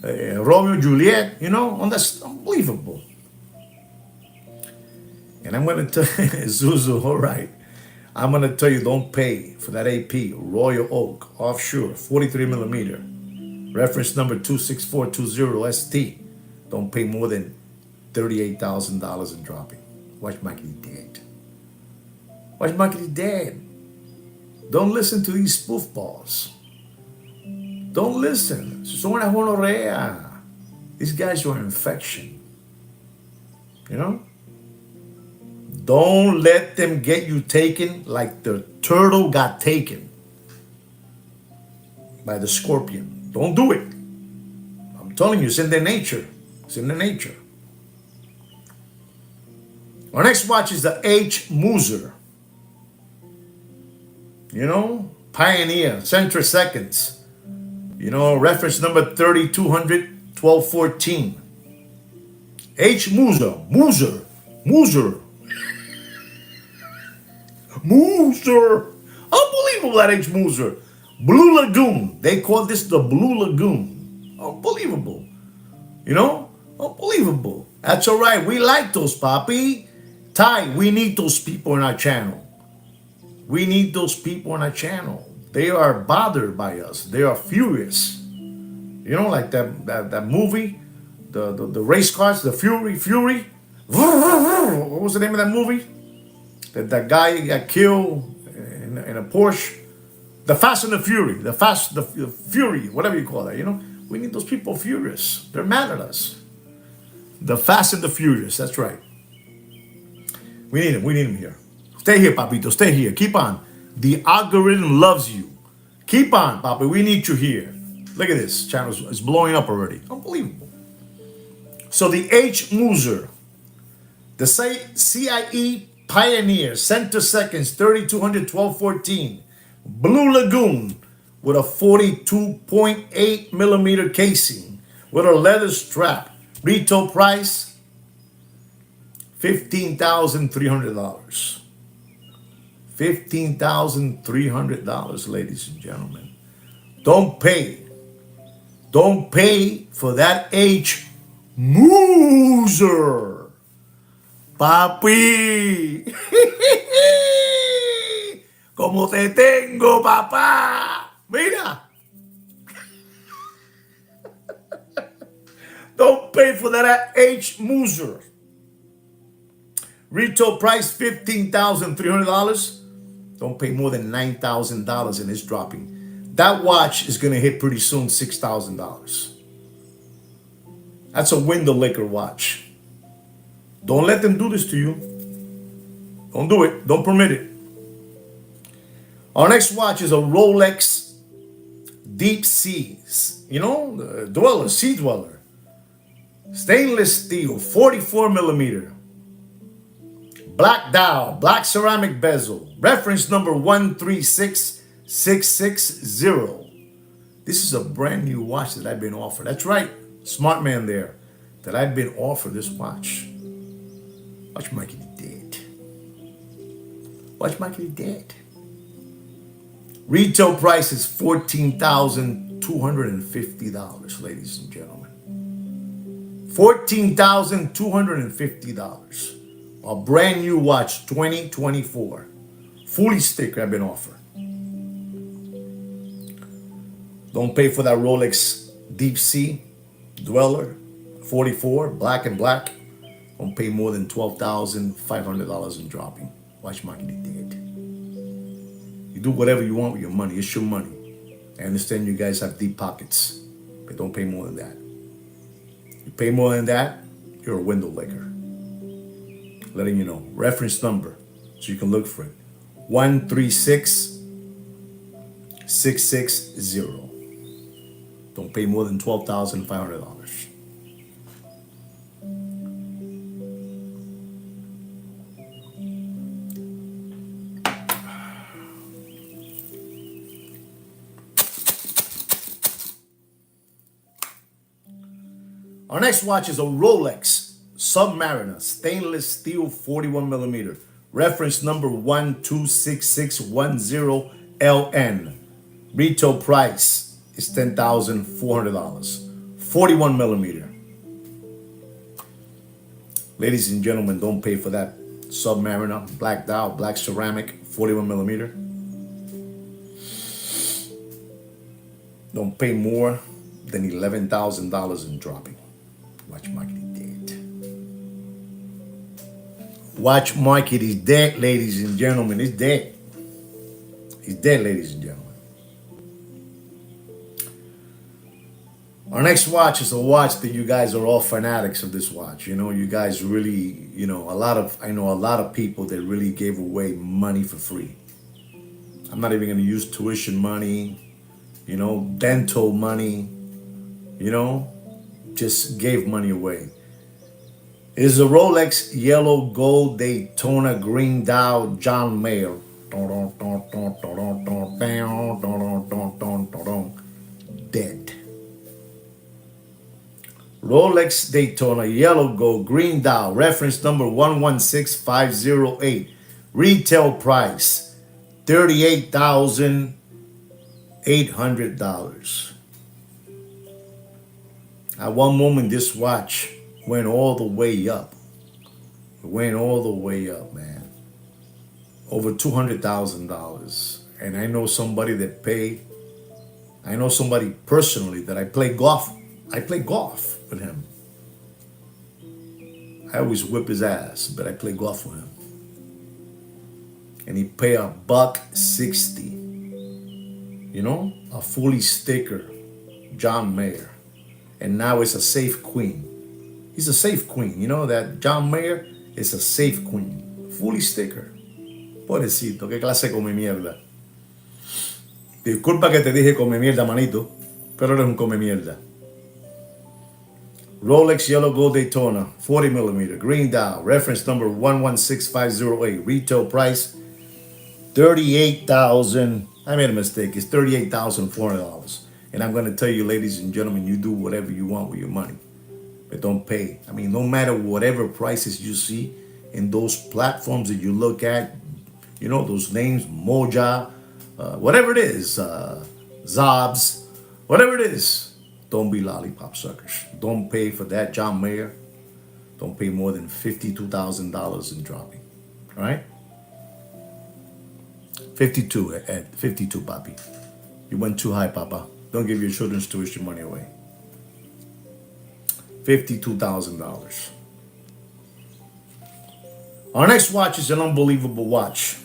Speaker 1: Romeo, Juliet, you know, and that's unbelievable. And I'm going to tell you, Zuzu, all right. I'm going to tell you, don't pay for that AP Royal Oak Offshore 43 millimeter. Reference number 26420 ST. Don't pay more than $38,000 in dropping. Watch Mikey dead. Watch Mikey dead. Don't listen to these spoof balls. Don't listen. Son una gonorrea. These guys are an infection. You know? Don't let them get you taken like the turtle got taken by the scorpion. Don't do it. I'm telling you, it's in their nature. It's in their nature. Our next watch is the H. Muser. You know, Pioneer, centriseconds. You know, reference number 3200 1214. H. Muser. Unbelievable, that H. Muser. Blue Lagoon. They call this the Blue Lagoon. Unbelievable. You know? Unbelievable. That's all right. We like those, Papi. Ty, we need those people in our channel. We need those people on our channel. They are bothered by us. They are furious. You know, like that movie, the race cars, the Fury. What was the name of that movie? That guy got killed in a Porsche. The Fast and the Fury. The Fury, whatever you call that, you know? We need those people furious. They're mad at us. The Fast and the Furious, that's right. We need him here. Stay here, Papito, stay here. Keep on. The algorithm loves you. Keep on, Papi, we need you here. Look at this, channel is blowing up already. Unbelievable. So the H. Muser, the CIE Pioneer, center seconds, 3200 1214. Blue Lagoon with a 42.8 millimeter casing with a leather strap. Retail price, $15,300. $15,300, ladies and gentlemen. Don't pay. Don't pay for that H. Muser. Papi. Como te tengo, papá. Mira. Don't pay for that H. Muser. Retail price $15,300. Don't pay more than $9,000 and it's dropping. That watch is going to hit pretty soon $6,000. That's a window licker watch. Don't let them do this to you. Don't do it. Don't permit it. Our next watch is a Rolex Deep Seas. You know, the Dweller, Sea Dweller. Stainless steel, 44 millimeter. Black dial, black ceramic bezel. Reference number 136660. This is a brand new watch that I've been offered. That's right. smart man there, that I've been offered this watch. Watch Mikey dead. Watch Mikey dead. Retail price is $14,250, ladies and gentlemen. $14,250. A brand new watch, 2024. Fully sticker I've been offered. Don't pay for that Rolex Deep Sea Dweller 44, black and black. Don't pay more than $12,500 in dropping. Watch Mikey dead. You do whatever you want with your money. It's your money. I understand you guys have deep pockets, but don't pay more than that. You pay more than that, you're a window licker. Letting you know. Reference number, so you can look for it. 136660. Don't pay more than $12,500. Our next watch is a Rolex Submariner stainless steel 41 millimeter. Reference number 126610LN. Retail price is $10,400. 41 millimeter. Ladies and gentlemen, don't pay for that Submariner, black dial, black ceramic, 41 millimeter. Don't pay more than $11,000 in dropping. Watch Market is dead. Watch Market is dead, ladies and gentlemen. It's dead. He's dead, ladies and gentlemen. Our next watch is a watch that you guys are all fanatics of this watch. You know, you guys really, I know a lot of people that really gave away money for free. I'm not even going to use tuition money, dental money, just gave money away. It is a Rolex yellow gold Daytona green dial John Mayer. Dead. Rolex Daytona yellow gold green dial, reference number 116508. Retail price $38,800. At one moment, this watch went all the way up. It went all the way up, man. Over $200,000. And I know somebody that paid. I know somebody personally that I play golf. I play golf with him. I always whip his ass, but I play golf with him. And he paid $160. A fully sticker John Mayer. And now it's a safe queen. He's a safe queen. You know that John Mayer is a safe queen. Fully sticker. Pobrecito, qué clase de come mierda. Disculpa que te dije come mierda, manito, pero eres un come mierda. Rolex yellow gold Daytona, 40 millimeter, green dial, reference number 116508. Retail price $38,000. I made a mistake. It's $38,400. And I'm going to tell you, ladies and gentlemen, you do whatever you want with your money, but don't pay. I mean, no matter whatever prices you see in those platforms that you look at, those names, Moja, whatever it is, Zobs, whatever it is, don't be lollipop suckers. Don't pay for that John Mayer. Don't pay more than $52,000 in dropping. All right? 52 at 52, papi. You went too high, papa. Don't give your children's tuition money away. $52,000. Our next watch is an unbelievable watch.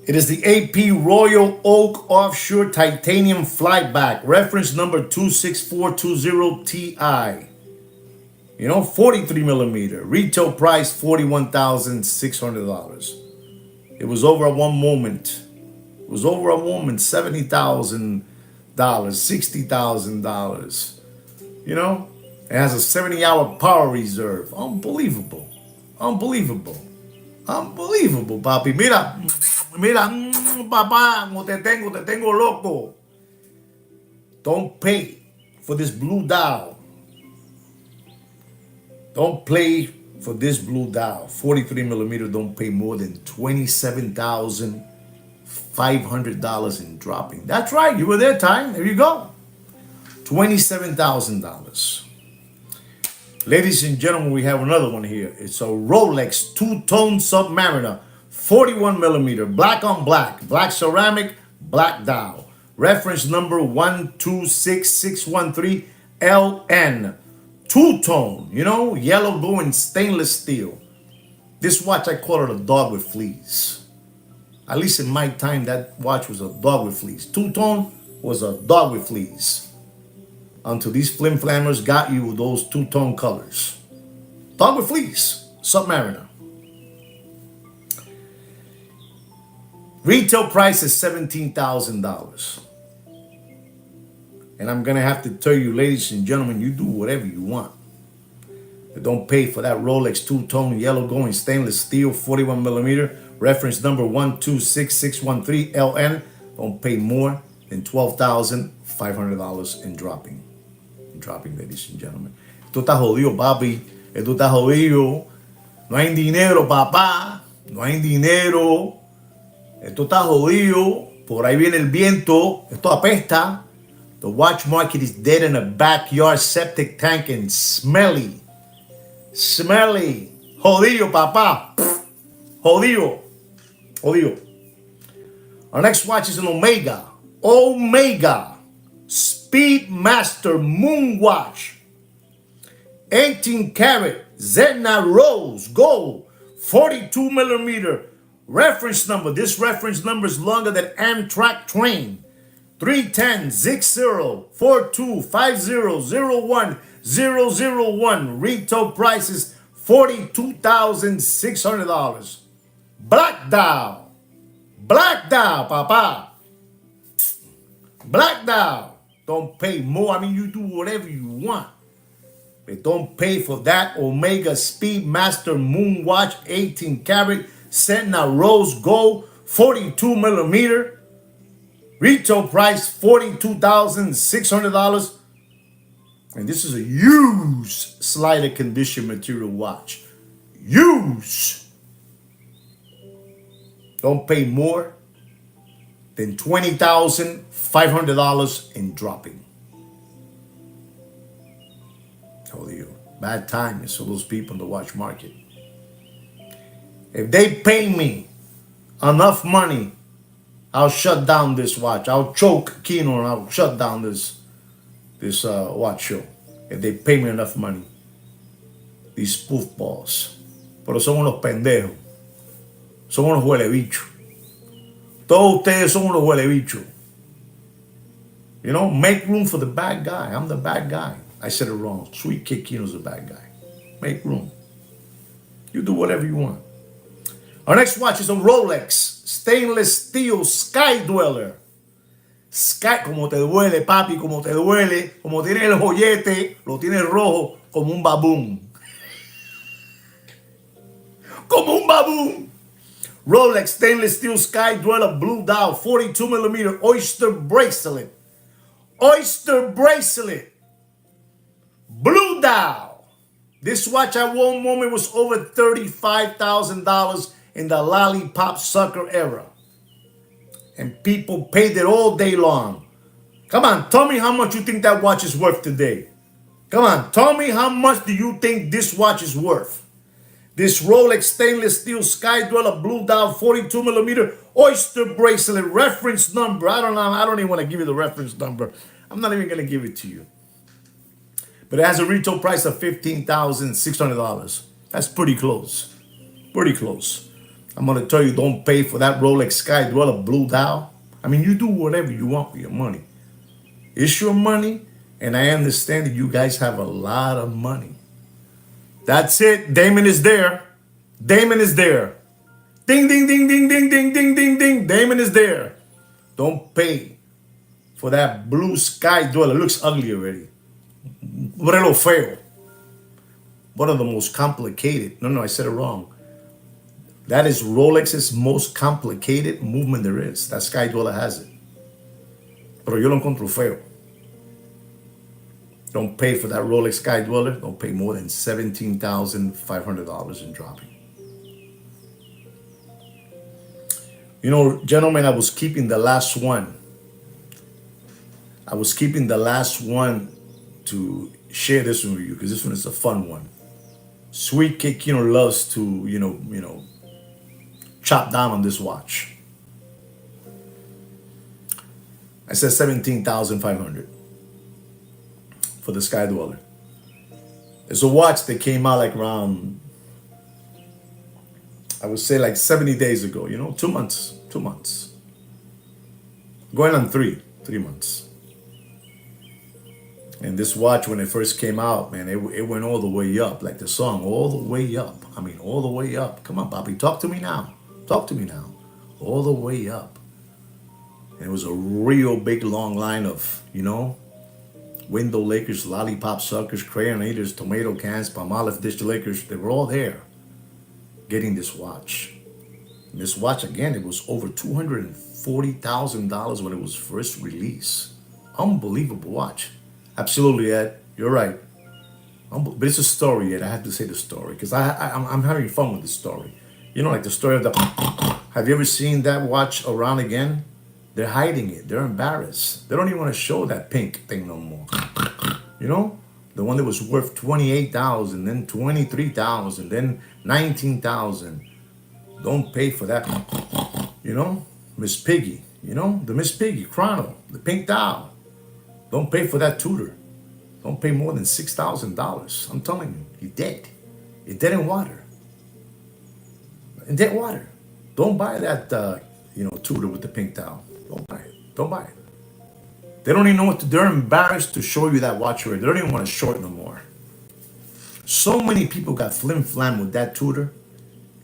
Speaker 1: It is the AP Royal Oak Offshore Titanium Flyback, reference number 26420TI. 43 millimeter. Retail price $41,600. It was over at one moment. $70,000, $60,000. It has a 70-hour power reserve. Unbelievable, papi. Mira, papá, te tengo loco. Don't pay for this blue dial. Don't play for this blue dial. 43 millimeter don't pay more than $27,500 in dropping. That's right. You were there, Ty. There you go. $27,000. Ladies and gentlemen, we have another one here. It's a Rolex two-tone Submariner, 41 millimeter, black on black, black ceramic, black dial. Reference number 126613LN. Two-tone, you know, yellow going stainless steel. This watch, I call it a dog with fleas. At least in my time, that watch was a dog with fleas. Two-tone was a dog with fleas. Until these flim flammers got you with those two-tone colors. Dog with fleas, Submariner. Retail price is $17,000. And I'm going to have to tell you, ladies and gentlemen, you do whatever you want. But don't pay for that Rolex two-tone yellow going stainless steel 41 millimeter. Reference number 126613LN. Don't pay more than $12,500 in dropping. Dropping, ladies and gentlemen. Esto está jodido, papi. Esto está jodido. No hay dinero, papá. No hay dinero. Esto está jodido. Por ahí viene el viento. Esto apesta. The watch market is dead in a backyard septic tank and smelly. Smelly. Jodido, papá. Jodido. Jodido. Our next watch is an Omega. Omega. Speedmaster Moon Watch. 18 karat Zenna Rose Gold. 42 millimeter. Reference number. This reference number is longer than Amtrak train. 310-60-42-50-01-001. Retail price is $42,600. Black dial. Black dial, papa. Black dial. Don't pay more. I mean, you do whatever you want. But don't pay for that Omega Speedmaster Moon Watch 18 karat Sentinel Rose Gold 42 millimeter. Retail price $42,600. And this is a used slider condition material watch. Used. Don't pay more than $20,500 in dropping. Told you, bad timing for those people in the watch market. If they pay me enough money, I'll shut down this watch. I'll choke Kino and I'll shut down this watch show. If they pay me enough money. These spoof balls. Pero son unos pendejos. Son unos huele bichos. Todos ustedes son unos huele bichos. You know, make room for the bad guy. I'm the bad guy. I said it wrong. Sweet Kid Kino's the bad guy. Make room. You do whatever you want. Our next watch is a Rolex stainless steel Sky Dweller. Sky, como te duele, papi, como te duele, como tiene el joyete, lo tiene rojo, como un baboon. Como un baboon. Rolex stainless steel Sky Dweller blue dial, 42 millimeter oyster bracelet. Oyster bracelet. Blue dial. This watch at one moment was over $35,000 in the lollipop sucker era. And people paid it all day long. Come on, tell me how much you think that watch is worth today. Come on, tell me how much do you think this watch is worth? This Rolex stainless steel Sky Dweller blue dial 42 millimeter oyster bracelet reference number. I don't know. I don't even want to give you the reference number. I'm not even going to give it to you. But it has a retail price of $15,600. That's pretty close. Pretty close. I'm going to tell you, don't pay for that Rolex Sky Dweller blue dial. I mean, you do whatever you want with your money. It's your money, and I understand that you guys have a lot of money. That's it. Damon is there. Damon is there. Ding, ding, ding, ding, ding, ding, ding, ding, ding. Damon is there. Don't pay for that blue Sky Dweller. It looks ugly already. Morelo feo. One of the most complicated. No, I said it wrong. That is Rolex's most complicated movement there is. That Sky Dweller has it. Pero yo lo encuentro feo. Don't pay for that Rolex Sky Dweller. Don't pay more than $17,500 in dropping. You know, gentlemen, I was keeping the last one. I was keeping the last one to share this one with you because this one is a fun one. Sweet Cake, loves to, chop down on this watch. I said 17,500 for the Sky Dweller. It's a watch that came out like around, I would say like 70 days ago, 2 months. Going on three months. And this watch, when it first came out, man, it went all the way up, like the song, all the way up. I mean, all the way up. Come on, Bobby, talk to me now. Talk to me now. All the way up. And it was a real big long line of, window lickers, lollipop suckers, crayon eaters, tomato cans, Palmolive dish lickers. They were all there getting this watch. And this watch, again, it was over $240,000 when it was first released. Unbelievable watch. Absolutely, Ed. You're right. But it's a story, Ed. I have to say the story because I'm having fun with this story. Like the story of the... Have you ever seen that watch around again? They're hiding it. They're embarrassed. They don't even want to show that pink thing no more. The one that was worth $28,000, then $23,000, then $19,000. Don't pay for that. Miss Piggy. The Miss Piggy Chrono, the pink dial. Don't pay for that Tudor. Don't pay more than $6,000. I'm telling you, you're dead. You're dead in water. In dead water. Don't buy that, Tudor with the pink dial. Don't buy it. Don't buy it. They don't even know what to do. They're embarrassed to show you that watch already. They don't even want to show it no more. So many people got flim-flam with that Tudor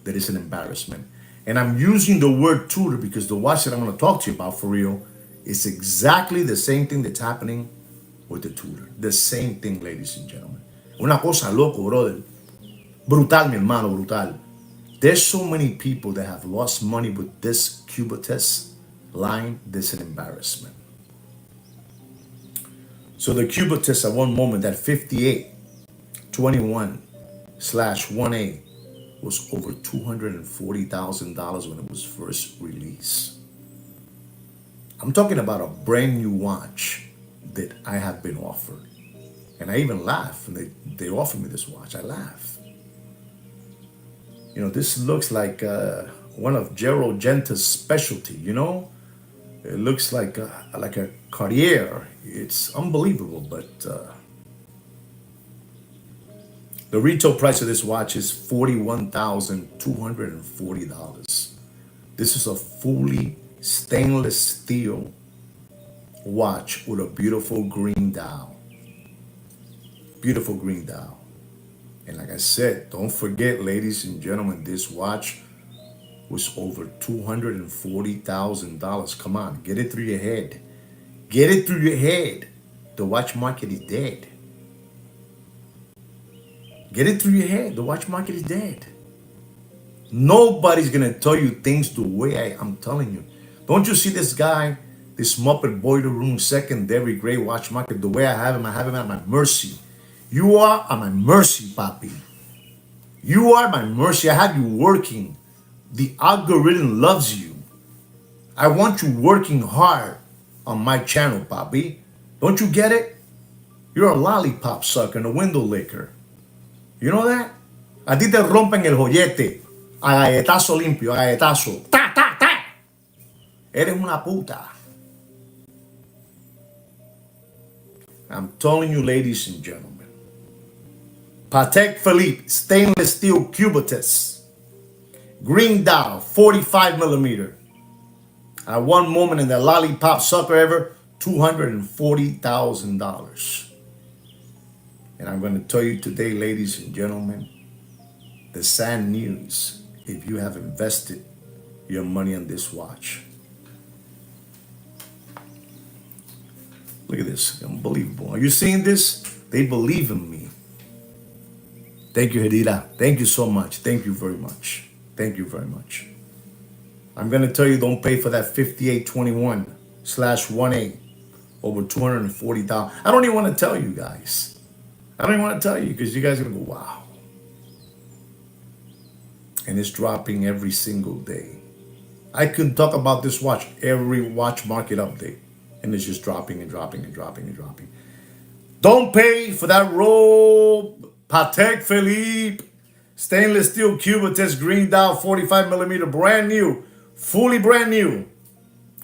Speaker 1: that it's an embarrassment. And I'm using the word Tudor because the watch that I'm going to talk to you about for real is exactly the same thing that's happening with the Tudor. The same thing, ladies and gentlemen. Una cosa loco, brother. Brutal, mi hermano, brutal. There's so many people that have lost money with this Cubitus line. This is an embarrassment. So the Cubitus at one moment, that 5821/1A, was over $240,000 when it was first released. I'm talking about a brand new watch that I have been offered. And I even laugh when they offered me this watch. I laugh. This looks like one of Gerald Genta's specialty, It looks like a Cartier. It's unbelievable, but the retail price of this watch is $41,240. This is a fully stainless steel watch with a beautiful green dial. Beautiful green dial. And like I said, don't forget, ladies and gentlemen, this watch was over $240,000. Come on, get it through your head. Get it through your head. The watch market is dead. Get it through your head. The watch market is dead. Nobody's going to tell you things the way I'm telling you. Don't you see this guy, this Muppet Boiler Room secondary gray watch market, the way I have him at my mercy. You are at my mercy, papi. You are at my mercy. I have you working. The algorithm loves you. I want you working hard on my channel, papi. Don't you get it? You're a lollipop sucker and a window licker. You know that? A ti te rompen el joyete. A galletazo limpio, a galletazo. ¡Ta, ta, ta! Eres una puta. I'm telling you, ladies and gentlemen. Patek Philippe stainless steel Cubitus. Green dial, 45 millimeter. At one moment in the lollipop sucker ever, $240,000. And I'm going to tell you today, ladies and gentlemen, the sad news if you have invested your money on this watch. Look at this, unbelievable. Are you seeing this? They believe in me. Thank you, Hedira. Thank you so much. Thank you very much. Thank you very much. I'm going to tell you, don't pay for that 5821/1A. over 240,000. I don't even want to tell you guys. I don't even want to tell you because you guys are going to go, wow. And it's dropping every single day. I can talk about this watch every watch market update. And it's just dropping and dropping and dropping and dropping. Don't pay for that roll. Patek Philippe. Stainless steel Cubitess green dial 45 millimeter. Brand new. Fully brand new.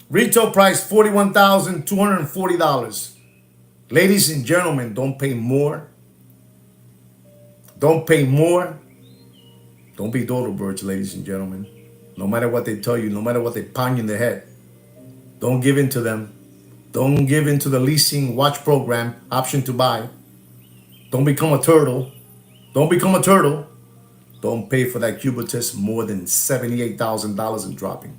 Speaker 1: Retail price $41,240. Ladies and gentlemen, don't pay more. Don't pay more. Don't be dodo birds, ladies and gentlemen. No matter what they tell you, no matter what they pound you in the head, don't give in to them. Don't give in to the leasing watch program, option to buy. Don't become a turtle. Don't become a turtle. Don't pay for that Cubitess more than $78,000 in dropping.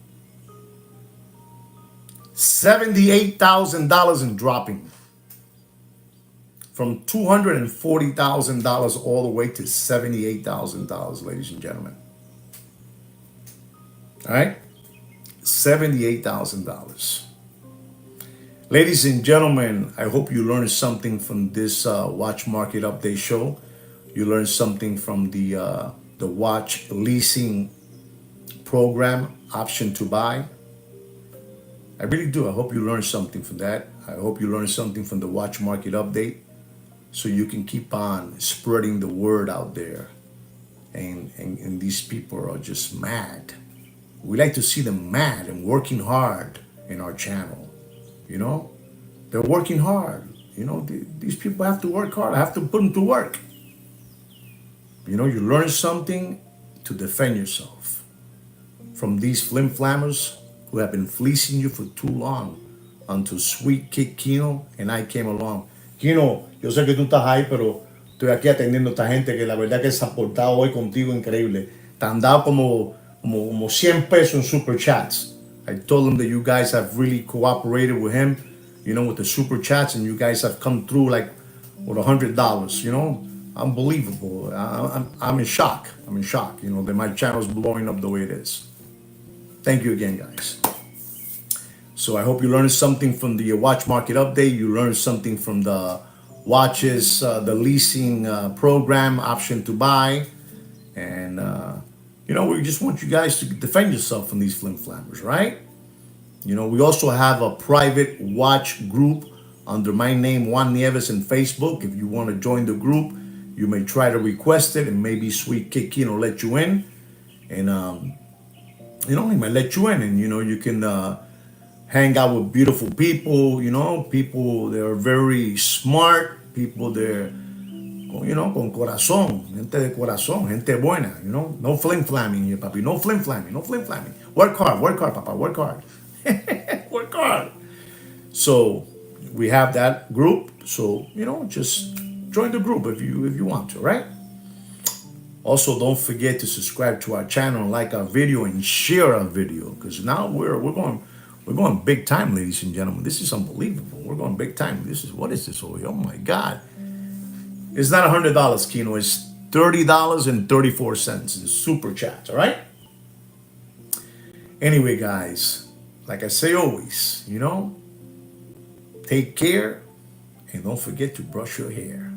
Speaker 1: $78,000 in dropping. From $240,000 all the way to $78,000, ladies and gentlemen. All right? $78,000. Ladies and gentlemen, I hope you learned something from this watch market update show. You learned something from the watch leasing program, option to buy. I really do. I hope you learned something from that. I hope you learned something from the watch market update so you can keep on spreading the word out there. And these people are just mad. We like to see them mad and working hard in our channel. You know, they're working hard. You know, these people have to work hard. I have to put them to work. You know, you learn something to defend yourself from these flim-flammers who have been fleecing you for too long until Sweet Kid Kino and I came along. Kino, yo sé que tú estás ahí, pero estoy aquí atendiendo a esta gente que la verdad que se ha portado hoy contigo increíble. Te han dado como 100 pesos en super chats. I told him that you guys have really cooperated with him, you know, with the super chats, and you guys have come through like with $100, you know, unbelievable. I'm in shock. I'm in shock, you know, that my channel is blowing up the way it is. Thank you again, guys. So I hope you learned something from the watch market update. You learned something from the watches, the leasing program, option to buy, and you know, we just want you guys to defend yourself from these flim-flammers, right? You know, we also have a private watch group under my name, Juan Nieves, in Facebook. If you want to join the group, you may try to request it, and maybe Sweet Kid Kino will let you in. And, you know, he might let you in, and, you know, you can hang out with beautiful people, you know, people that are very smart, people that you know, con corazón, gente de corazón, gente buena, you know, no flim-flamming here, papi, no flim-flamming, no flim-flamming. Work hard, papa, work hard. Work hard. So we have that group, so, you know, just join the group if you want to, right? Also, don't forget to subscribe to our channel and like our video and share our video, because now we're going big time, ladies and gentlemen. This is unbelievable. We're going big time. What is this over here? Oh my God. It's not $100, Kino. It's $30.34 in super chat. All right. Anyway, guys, like I say always, you know, take care and don't forget to brush your hair.